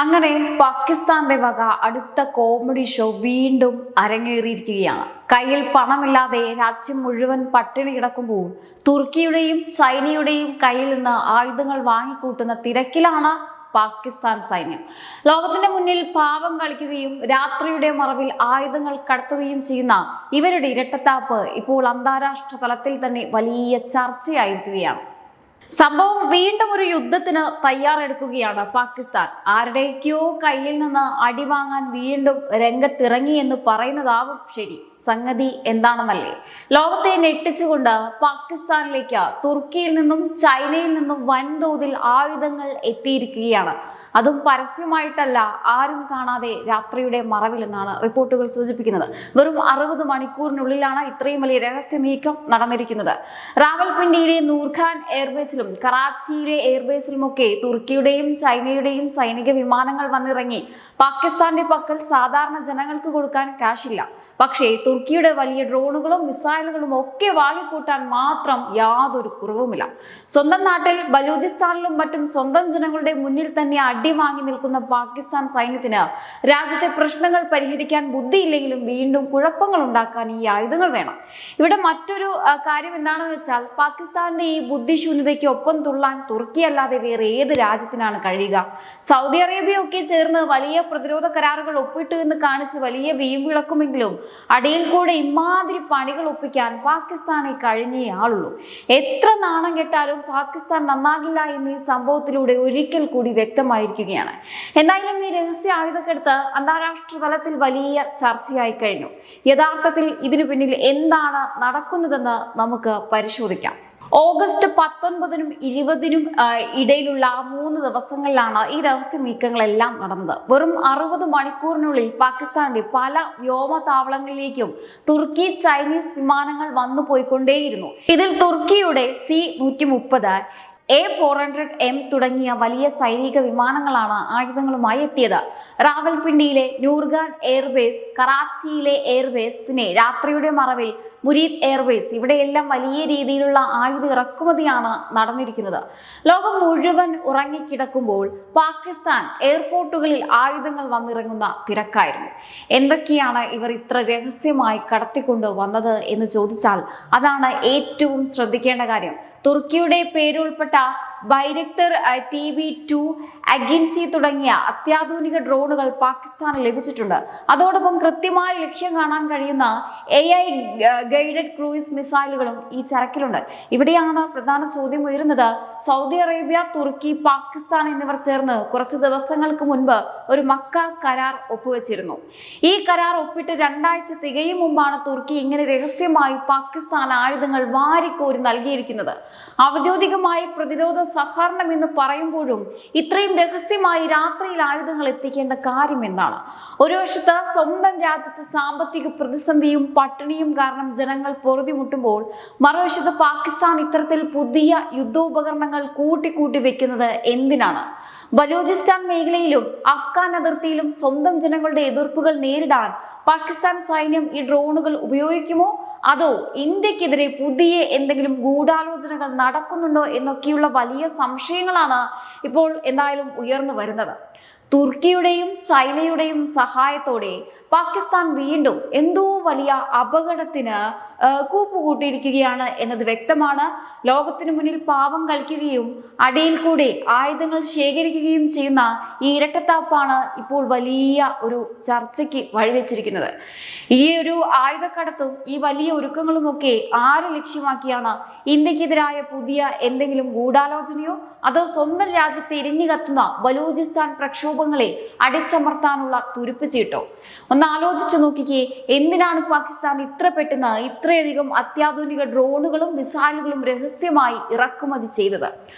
അങ്ങനെ പാകിസ്ഥാന്റെ വക അടുത്ത കോമഡി ഷോ വീണ്ടും അരങ്ങേറിയിരിക്കുകയാണ്. കയ്യിൽ പണമില്ലാതെ രാജ്യം മുഴുവൻ പട്ടിണി കിടക്കുമ്പോൾ തുർക്കിയുടെയും ചൈനയുടെയും കയ്യിൽ നിന്ന് ആയുധങ്ങൾ വാങ്ങിക്കൂട്ടുന്ന തിരക്കിലാണ് പാകിസ്ഥാൻ സൈന്യം. ലോകത്തിന്റെ മുന്നിൽ പാവം കളിക്കുകയും രാത്രിയുടെ മറവിൽ ആയുധങ്ങൾ കടത്തുകയും ചെയ്യുന്ന ഇവരുടെ ഇരട്ടത്താപ്പ് ഇപ്പോൾ അന്താരാഷ്ട്ര തലത്തിൽ തന്നെ വലിയ ചർച്ചയായിരിക്കുകയാണ്. സംഭവം വീണ്ടും ഒരു യുദ്ധത്തിന് തയ്യാറെടുക്കുകയാണ് പാകിസ്ഥാൻ. ആരുടെയൊക്കെയോ കയ്യിൽ നിന്ന് അടി വാങ്ങാൻ വീണ്ടും രംഗത്തിറങ്ങി എന്ന് പറയുന്നതാവും ശരി. സംഗതി എന്താണെന്നല്ലേ? ലോകത്തെ ഞെട്ടിച്ചുകൊണ്ട് പാകിസ്ഥാനിലേക്ക് തുർക്കിയിൽ നിന്നും ചൈനയിൽ നിന്നും വൻതോതിൽ ആയുധങ്ങൾ എത്തിയിരിക്കുകയാണ്. അതും പരസ്യമായിട്ടല്ല, ആരും കാണാതെ രാത്രിയുടെ മറവിൽ എന്നാണ് റിപ്പോർട്ടുകൾ സൂചിപ്പിക്കുന്നത്. വെറും 60 മണിക്കൂറിനുള്ളിലാണ് ഇത്രയും വലിയ രഹസ്യ നീക്കം നടന്നിരിക്കുന്നത്. റാവൽപിണ്ടിയിലെ നൂർഖാൻ എയർബേസിലും കറാച്ചിയിലെ എയർബേസിലുമൊക്കെ തുർക്കിയുടെയും ചൈനയുടെയും സൈനിക വിമാനങ്ങൾ വന്നിറങ്ങി. പാകിസ്ഥാന്റെ പക്കൽ സാധാരണ ജനങ്ങൾക്ക് കൊടുക്കാൻ കാശില്ല. പക്ഷേ തുർക്കിയുടെ വലിയ ഡ്രോണുകളും മിസൈലുകളും ഒക്കെ വാങ്ങിക്കൂട്ടാൻ മാത്രം യാതൊരു കുറവുമില്ല. സ്വന്തം നാട്ടിൽ ബലൂചിസ്ഥാനിലും മറ്റും സ്വന്തം ജനങ്ങളുടെ മുന്നിൽ തന്നെ അടി വാങ്ങി നിൽക്കുന്ന പാകിസ്ഥാൻ സൈന്യത്തിന് രാജ്യത്തെ പ്രശ്നങ്ങൾ പരിഹരിക്കാൻ ബുദ്ധിയില്ലെങ്കിലും വീണ്ടും കുഴപ്പങ്ങൾ ഉണ്ടാക്കാൻ ഈ ആയുധങ്ങൾ വേണം. ഇവിടെ മറ്റൊരു കാര്യം എന്താണെന്ന് വെച്ചാൽ, പാകിസ്ഥാന്റെ ഈ ബുദ്ധിശൂന്യതയ്ക്ക് ഒപ്പം തുള്ളാൻ തുർക്കി അല്ലാതെ വേറെ ഏത് രാജ്യത്തിനാണ് കഴിയുക? സൗദി അറേബ്യ ഒക്കെ ചേർന്ന് വലിയ പ്രതിരോധ കരാറുകൾ ഒപ്പിട്ടു എന്ന് കാണിച്ച് വലിയ വീമ്പിളക്കുമെങ്കിലും അടിയിൽ കൂടെ ഇമാതിരി പണികൾ ഒപ്പിക്കാൻ പാകിസ്ഥാനെ കഴിഞ്ഞേ ആളുള്ളൂ. എത്ര നാണം കെട്ടാലും പാകിസ്ഥാൻ നന്നാകില്ല എന്ന് ഈ സംഭവത്തിലൂടെ ഒരിക്കൽ കൂടി വ്യക്തമായിരിക്കുകയാണ്. എന്തായാലും ഈ രഹസ്യ ആയുധക്കെടുത്ത് അന്താരാഷ്ട്ര തലത്തിൽ വലിയ ചർച്ചയായി കഴിഞ്ഞു. യഥാർത്ഥത്തിൽ ഇതിനു പിന്നിൽ എന്താണ് നടക്കുന്നതെന്ന് നമുക്ക് പരിശോധിക്കാം. ഓഗസ്റ്റ് 19-നും 20-നും ഇടയിലുള്ള 3 ദിവസങ്ങളിലാണ് ഈ രഹസ്യ നീക്കങ്ങളെല്ലാം നടന്നത്. വെറും 60 മണിക്കൂറിനുള്ളിൽ പാകിസ്ഥാന്റെ പല വ്യോമതാവളങ്ങളിലേക്കും തുർക്കി ചൈനീസ് വിമാനങ്ങൾ വന്നു പോയിക്കൊണ്ടേയിരുന്നു. ഇതിൽ തുർക്കിയുടെ C-130, A-400M തുടങ്ങിയ വലിയ സൈനിക വിമാനങ്ങളാണ് ആയുധങ്ങളുമായി എത്തിയത്. റാവൽപിണ്ടിയിലെ നൂർഖാൻ എയർബേസ്, കറാച്ചിയിലെ എയർബേസ്, പിന്നെ രാത്രിയുടെ മറവിൽ മുരീദ് എയർബേസ്, ഇവിടെയെല്ലാം വലിയ രീതിയിലുള്ള ആയുധ ഇറക്കുമതിയാണ് നടന്നിരിക്കുന്നത്. ലോകം മുഴുവൻ ഉറങ്ങിക്കിടക്കുമ്പോൾ പാകിസ്ഥാൻ എയർപോർട്ടുകളിൽ ആയുധങ്ങൾ വന്നിറങ്ങുന്ന തിരക്കായിരുന്നു. എന്തൊക്കെയാണ് ഇവർ ഇത്ര രഹസ്യമായി കടത്തിക്കൊണ്ട് വന്നത് എന്ന് ചോദിച്ചാൽ അതാണ് ഏറ്റവും ശ്രദ്ധിക്കേണ്ട കാര്യം. തുർക്കിയുടെ പേരുൾപ്പെട്ട ബൈരക്തർ TB2, അഗിൻസി തുടങ്ങിയ അത്യാധുനിക ഡ്രോണുകൾ പാകിസ്ഥാന് ലഭിച്ചിട്ടുണ്ട്. അതോടൊപ്പം കൃത്യമായി ലക്ഷ്യം കാണാൻ കഴിയുന്ന AI ഗൈഡഡ് ക്രൂയിസ് മിസൈലുകളും ഈ ചരക്കിലുണ്ട്. ഇവിടെയാണ് പ്രധാന ചോദ്യം ഉയരുന്നത്. സൗദി അറേബ്യ, തുർക്കി, പാകിസ്ഥാൻ എന്നിവർ ചേർന്ന് കുറച്ച് ദിവസങ്ങൾക്ക് മുൻപ് ഒരു മക്ക കരാർ ഒപ്പുവെച്ചിരുന്നു. ഈ കരാർ ഒപ്പിട്ട് 2 ആഴ്ച തികയും മുമ്പാണ് തുർക്കി ഇങ്ങനെ രഹസ്യമായി പാകിസ്ഥാൻ ആയുധങ്ങൾ വാരിക്കോരി നൽകിയിരിക്കുന്നത്. ഔദ്യോഗികമായി പ്രതിരോധ സഹകരണം എന്ന് പറയുമ്പോഴും ഇത്രയും രഹസ്യമായി രാത്രിയിൽ ആയുധങ്ങൾ എത്തിക്കേണ്ട കാര്യം എന്താണ്? ഒരു വശത്ത് സ്വന്തം രാജ്യത്ത് സാമ്പത്തിക പ്രതിസന്ധിയും പട്ടിണിയും കാരണം ജനങ്ങൾ പൊറുതിമുട്ടുമ്പോൾ, മറുവശത്ത് പാകിസ്ഥാൻ ഇത്തരത്തിൽ പുതിയ യുദ്ധോപകരണങ്ങൾ കൂട്ടിക്കൂട്ടി വെക്കുന്നത് എന്തിനാണ്? ബലൂചിസ്ഥാൻ മേഖലയിലും അഫ്ഗാൻ അതിർത്തിയിലും സ്വന്തം ജനങ്ങളുടെ എതിർപ്പുകൾ നേരിടാൻ പാകിസ്ഥാൻ സൈന്യം ഈ ഡ്രോണുകൾ ഉപയോഗിക്കുമോ? അതോ ഇന്ത്യക്കെതിരെ പുതിയ എന്തെങ്കിലും ഗൂഢാലോചനകൾ നടക്കുന്നുണ്ടോ എന്നൊക്കെയുള്ള വലിയ സംശയങ്ങളാണ് ഇപ്പോൾ എന്തായാലും ഉയർന്നു വരുന്നത്. തുർക്കിയുടെയും ചൈനയുടെയും സഹായത്തോടെ പാകിസ്ഥാൻ വീണ്ടും എന്തോ വലിയ അപകടത്തിന് കൂപ്പുകൂട്ടിയിരിക്കുകയാണ് എന്നത് വ്യക്തമാണ്. ലോകത്തിനു മുന്നിൽ പാവം കളിക്കുകയും അടിയിൽ കൂടെ ആയുധങ്ങൾ ശേഖരിക്കുകയും ചെയ്യുന്ന ഈ ഇരട്ടത്താപ്പാണ് ഇപ്പോൾ വലിയ ഒരു ചർച്ചയ്ക്ക് വഴിവെച്ചിരിക്കുന്നത്. ഈ ഒരു ആയുധക്കടത്തും ഈ വലിയ ഒരുക്കങ്ങളുമൊക്കെ ആരെ ലക്ഷ്യമാക്കിയാണ്? ഇന്ത്യക്കെതിരായ പുതിയ എന്തെങ്കിലും ഗൂഢാലോചനയോ അതോ സ്വന്തം രാജ്യത്തെ എരിഞ്ഞു കത്തുന്ന ബലൂചിസ്ഥാൻ പ്രക്ഷോഭങ്ങളെ അടിച്ചമർത്താനുള്ള തുരുപ്പ് ചീട്ടോ? ഒന്ന് ആലോചിച്ചു നോക്കിക്കേ. എന്തിനാണ് പാകിസ്ഥാൻ ഇത്ര പെട്ടെന്ന് ഇത്രയധികം അത്യാധുനിക ഡ്രോണുകളും മിസൈലുകളും രഹസ്യമായി ഇറക്കുമതി ചെയ്തത്?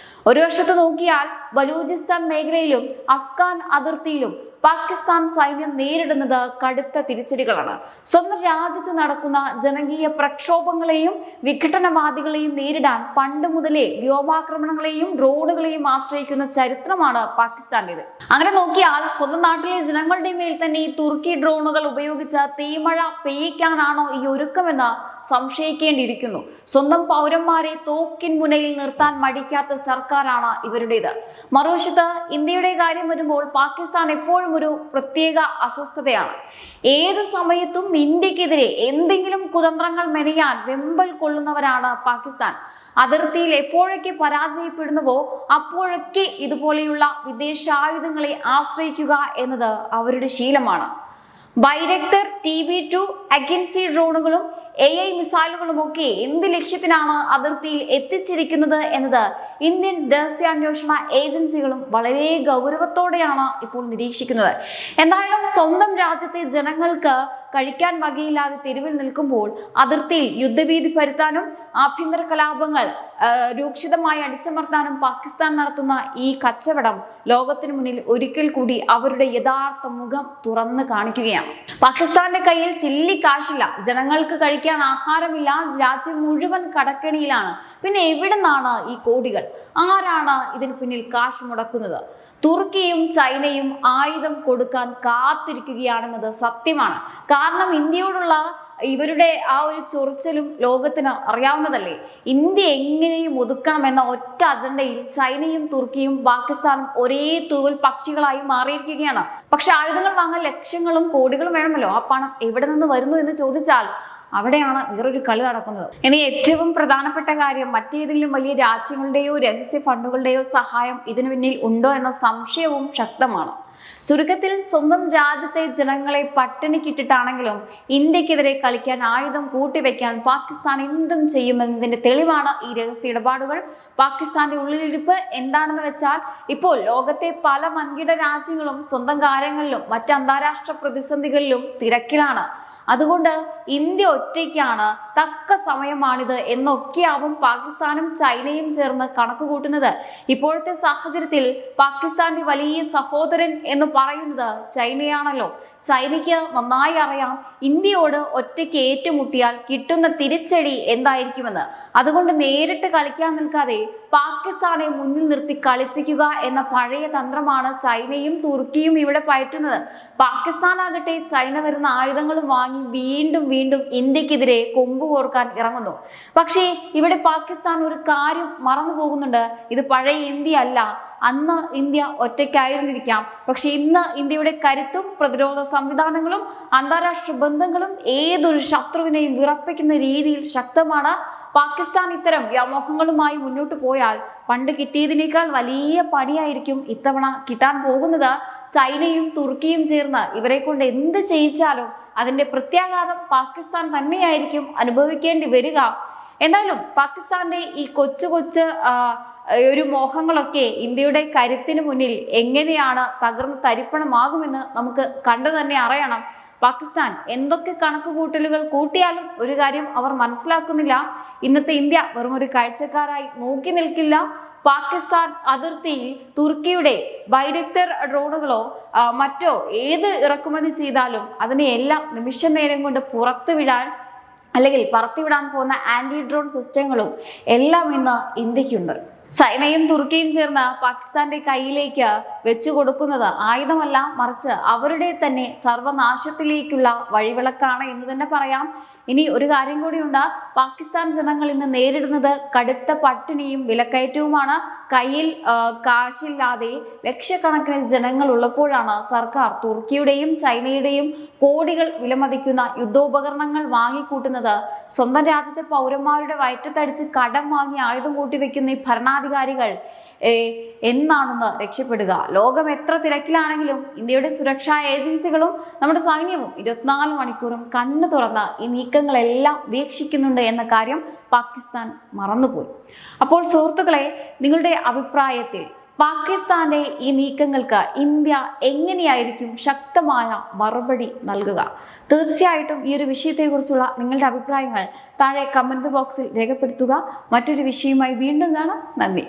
ഒരു വശത്ത് നോക്കിയാൽ ബലൂചിസ്ഥാൻ മേഖലയിലും അഫ്ഗാൻ അതിർത്തിയിലും പാകിസ്ഥാൻ സൈന്യം നേരിടുന്നത് കടുത്ത തിരിച്ചടികളാണ്. സ്വന്തം രാജ്യത്ത് നടക്കുന്ന ജനകീയ പ്രക്ഷോഭങ്ങളെയും വിഘടനവാദികളെയും നേരിടാൻ പണ്ട് മുതലേ വ്യോമാക്രമണങ്ങളെയും ഡ്രോണുകളെയും ആശ്രയിക്കുന്ന ചരിത്രമാണ് പാകിസ്ഥാന്റേത്. അങ്ങനെ നോക്കിയാൽ സ്വന്തം നാട്ടിലെ ജനങ്ങളുടെ മേൽ തന്നെ ഈ തുർക്കി ഡ്രോണുകൾ ഉപയോഗിച്ച് തീമഴ പെയ്യിക്കാനാണോ ഈ ഒരുക്കമെന്ന് സംശയിക്കേണ്ടിയിരിക്കുന്നു. സ്വന്തം പൗരന്മാരെ തോക്കിൻ മുനയിൽ നിർത്താൻ മടിക്കാത്ത സർക്കാരാണ് ഇവരുടേത്. മറുവശത്ത് ഇന്ത്യയുടെ കാര്യം വരുമ്പോൾ പാകിസ്ഥാൻ എപ്പോഴും ഒരു പ്രത്യേക അസ്വസ്ഥതയാണ്. ഏത് സമയത്തും ഇന്ത്യക്കെതിരെ എന്തെങ്കിലും കുതന്ത്രങ്ങൾ മെനയാൻ വെമ്പൽ കൊള്ളുന്നവരാണ് പാകിസ്ഥാൻ. അതിർത്തിയിൽ എപ്പോഴൊക്കെ പരാജയപ്പെടുന്നുവോ അപ്പോഴൊക്കെ ഇതുപോലെയുള്ള വിദേശായുധങ്ങളെ ആശ്രയിക്കുക എന്നത് അവരുടെ ശീലമാണ്. ബൈരക്തർ TB2 അഗൻസി ഡ്രോണുകളും AI മിസൈലുകളുമൊക്കെ എന്ത് ലക്ഷ്യത്തിനാണ് അതിർത്തിയിൽ എത്തിച്ചിരിക്കുന്നത് എന്നത് ഇന്ത്യൻ രഹസ്യാന്വേഷണ ഏജൻസികളും വളരെ ഗൗരവത്തോടെയാണ് ഇപ്പോൾ നിരീക്ഷിക്കുന്നത്. എന്തായാലും സ്വന്തം രാജ്യത്തെ ജനങ്ങൾക്ക് കഴിക്കാൻ വകയില്ലാതെ തെരുവിൽ നിൽക്കുമ്പോൾ അതിർത്തിയിൽ യുദ്ധഭീതി പരത്താനും ആഭ്യന്തര കലാപങ്ങൾ രൂക്ഷിതമായി അടിച്ചമർത്താനും പാകിസ്ഥാൻ നടത്തുന്ന ഈ കച്ചവടം ലോകത്തിനു മുന്നിൽ ഒരിക്കൽ കൂടി അവരുടെ യഥാർത്ഥ മുഖം തുറന്നു കാണിക്കുകയാണ്. പാകിസ്ഥാന്റെ കയ്യിൽ ചില്ലി കാശില്ല, ജനങ്ങൾക്ക് കഴിക്കാൻ ആഹാരമില്ല, രാജ്യം മുഴുവൻ കടക്കെണിയിലാണ്. പിന്നെ എവിടെ നിന്നാണ് ഈ കോടികൾ? ആരാണ് ഇതിന് പിന്നിൽ കാശ് മുടക്കുന്നത്? തുർക്കിയും ചൈനയും ആയുധം കൊടുക്കാൻ കാത്തിരിക്കുകയാണെന്നത് സത്യമാണ്. കാരണം ഇന്ത്യയോടുള്ള ഇവരുടെ ആ ഒരു ചൊറിച്ചിലും ലോകത്തിന് അറിയാവുന്നതല്ലേ. ഇന്ത്യ എങ്ങനെയും ഒതുക്കണമെന്ന ഒറ്റ അജണ്ടയിൽ ചൈനയും തുർക്കിയും പാകിസ്ഥാനും ഒരേ തൂവൽ പക്ഷികളായി മാറിയിരിക്കുകയാണ്. പക്ഷെ ആയുധങ്ങൾ വാങ്ങാൻ ലക്ഷങ്ങളും കോടികളും വേണമല്ലോ. ആ പണം എവിടെ നിന്ന് വരുന്നു എന്ന് ചോദിച്ചാൽ അവിടെയാണ് വേറൊരു കളി നടക്കുന്നത്. ഇനി ഏറ്റവും പ്രധാനപ്പെട്ട കാര്യം, മറ്റേതെങ്കിലും വലിയ രാജ്യങ്ങളുടെയോ രഹസ്യ ഫണ്ടുകളുടെയോ സഹായം ഇതിനു പിന്നിൽ ഉണ്ടോ എന്ന സംശയവും ശക്തമാണ്. ചുരുക്കത്തിൽ സ്വന്തം രാജ്യത്തെ ജനങ്ങളെ പട്ടിണിക്കിട്ടിട്ടാണെങ്കിലും ഇന്ത്യക്കെതിരെ കളിക്കാൻ ആയുധം കൂട്ടിവെക്കാൻ പാകിസ്ഥാൻ എന്തും ചെയ്യുമെന്നതിന്റെ തെളിവാണ് ഈ രഹസ്യ ഇടപാടുകൾ. പാകിസ്ഥാന്റെ ഉള്ളിലിരിപ്പ് എന്താണെന്ന് വെച്ചാൽ, ഇപ്പോൾ ലോകത്തെ പല വൻകിട രാജ്യങ്ങളും സ്വന്തം കാര്യങ്ങളിലും മറ്റ് അന്താരാഷ്ട്ര പ്രതിസന്ധികളിലും തിരക്കിലാണ്. അതുകൊണ്ട് ഇന്ത്യ ഒറ്റയ്ക്കാണ്, തക്ക സമയമാണിത് എന്നൊക്കെയാവും പാകിസ്ഥാനും ചൈനയും ചേർന്ന് കണക്ക് കൂട്ടുന്നത്. ഇപ്പോഴത്തെ സാഹചര്യത്തിൽ പാകിസ്ഥാന്റെ വലിയ സഹോദരൻ എന്ന് പറയുന്നത് ചൈനയാണല്ലോ. ചൈനയ്ക്ക് നന്നായി അറിയാം ഇന്ത്യയോട് ഒറ്റയ്ക്ക് ഏറ്റുമുട്ടിയാൽ കിട്ടുന്ന തിരിച്ചടി എന്തായിരിക്കുമെന്ന്. അതുകൊണ്ട് നേരിട്ട് കളിക്കാൻ നിൽക്കാതെ പാകിസ്ഥാനെ മുന്നിൽ നിർത്തി കളിപ്പിക്കുക എന്ന പഴയ തന്ത്രമാണ് ചൈനയും തുർക്കിയും ഇവിടെ പയറ്റുന്നത്. പാകിസ്ഥാനാകട്ടെ ചൈന വരുന്ന ആയുധങ്ങളും വാങ്ങി വീണ്ടും വീണ്ടും ഇന്ത്യക്കെതിരെ കൊമ്പ് കോർക്കാൻ ഇറങ്ങുന്നു. പക്ഷേ ഇവിടെ പാകിസ്ഥാൻ ഒരു കാര്യം മറന്നു പോകുന്നുണ്ട്. ഇത് പഴയ ഇന്ത്യ അല്ല. അന്ന് ഇന്ത്യ ഒറ്റയ്ക്കായിരുന്നിരിക്കാം, പക്ഷെ ഇന്ന് ഇന്ത്യയുടെ കരുത്തും പ്രതിരോധ സംവിധാനങ്ങളും അന്താരാഷ്ട്ര ബന്ധങ്ങളും ഏതൊരു ശത്രുവിനെയും വിറപ്പിക്കുന്ന രീതിയിൽ ശക്തമാണ്. പാകിസ്ഥാൻ ഇത്തരം വ്യാമോഹങ്ങളുമായി മുന്നോട്ട് പോയാൽ പണ്ട് കിട്ടിയതിനേക്കാൾ വലിയ പണിയായിരിക്കും ഇത്തവണ കിട്ടാൻ പോകുന്നത്. ചൈനയും തുർക്കിയും ചേർന്ന് ഇവരെ കൊണ്ട് എന്ത് ചെയ്യിച്ചാലും അതിന്റെ പ്രത്യാഘാതം പാകിസ്ഥാൻ തന്നെയായിരിക്കും അനുഭവിക്കേണ്ടി വരിക. എന്തായാലും പാകിസ്ഥാന്റെ ഈ കൊച്ചു ഒരു മോഹങ്ങളൊക്കെ ഇന്ത്യയുടെ കരുത്തിന് മുന്നിൽ എങ്ങനെയാണ് തകർന്ന് തരിപ്പണമാകുമെന്ന് നമുക്ക് കണ്ടു തന്നെ അറിയണം. പാകിസ്ഥാൻ എന്തൊക്കെ കണക്കുകൂട്ടലുകൾ കൂട്ടിയാലും ഒരു കാര്യം അവർ മനസ്സിലാക്കുന്നില്ല, ഇന്നത്തെ ഇന്ത്യ വെറും ഒരു കാഴ്ചക്കാരായി നോക്കി നിൽക്കില്ല. പാകിസ്ഥാൻ അതിർത്തിയിൽ തുർക്കിയുടെ ബൈരക്തർ ഡ്രോണുകളോ മറ്റോ ഏത് ഇറക്കുമതി ചെയ്താലും അതിനെയെല്ലാം നിമിഷ നേരം കൊണ്ട് പുറത്തുവിടാൻ അല്ലെങ്കിൽ പറത്തിവിടാൻ പോകുന്ന ആന്റി ഡ്രോൺ സിസ്റ്റങ്ങളും എല്ലാം ഇന്ന് ഇന്ത്യക്കുണ്ട്. ചൈനയും തുർക്കിയും ചേർന്ന് പാകിസ്ഥാന്റെ കയ്യിലേക്ക് വെച്ചു കൊടുക്കുന്നത് ആയുധമല്ല, മറിച്ച് അവരുടെ തന്നെ സർവനാശത്തിലേക്കുള്ള വഴിവിളക്കാണ് എന്ന് തന്നെ പറയാം. ഇനി ഒരു കാര്യം കൂടിയുണ്ട്, പാകിസ്ഥാൻ ജനങ്ങൾ ഇന്ന് നേരിടുന്നത് കടുത്ത പട്ടിണിയും വിലക്കയറ്റവുമാണ്. കയ്യിൽ കാശില്ലാതെ ലക്ഷക്കണക്കിന് ജനങ്ങൾ ഉള്ളപ്പോഴാണ് സർക്കാർ തുർക്കിയുടെയും ചൈനയുടെയും കോടികൾ വിലമതിക്കുന്ന യുദ്ധോപകരണങ്ങൾ വാങ്ങിക്കൂട്ടുന്നത്. സ്വന്തം രാജ്യത്തെ പൗരന്മാരുടെ വയറ്റത്തടിച്ച് കടം വാങ്ങി ആയുധം കൂട്ടിവെക്കുന്ന ഈ ഭരണാധികാരികൾ എന്നാണെന്ന് രക്ഷപ്പെടുക. ലോകം എത്ര തിരക്കിലാണെങ്കിലും ഇന്ത്യയുടെ സുരക്ഷാ ഏജൻസികളും നമ്മുടെ സൈന്യവും 24 മണിക്കൂറും കണ്ണു തുറന്ന് ഈ നീക്കങ്ങളെല്ലാം വീക്ഷിക്കുന്നുണ്ട് എന്ന കാര്യം പാകിസ്ഥാൻ മറന്നുപോയി. അപ്പോൾ സുഹൃത്തുക്കളെ, നിങ്ങളുടെ അഭിപ്രായത്തിൽ പാകിസ്ഥാന്റെ ഈ നീക്കങ്ങൾക്ക് ഇന്ത്യ എങ്ങനെയായിരിക്കും ശക്തമായ മറുപടി നൽകുക? തീർച്ചയായിട്ടും ഈ ഒരു വിഷയത്തെക്കുറിച്ചുള്ള നിങ്ങളുടെ അഭിപ്രായങ്ങൾ താഴെ കമന്റ് ബോക്സിൽ രേഖപ്പെടുത്തുക. മറ്റൊരു വിഷയവുമായി വീണ്ടും കാണാം. നന്ദി.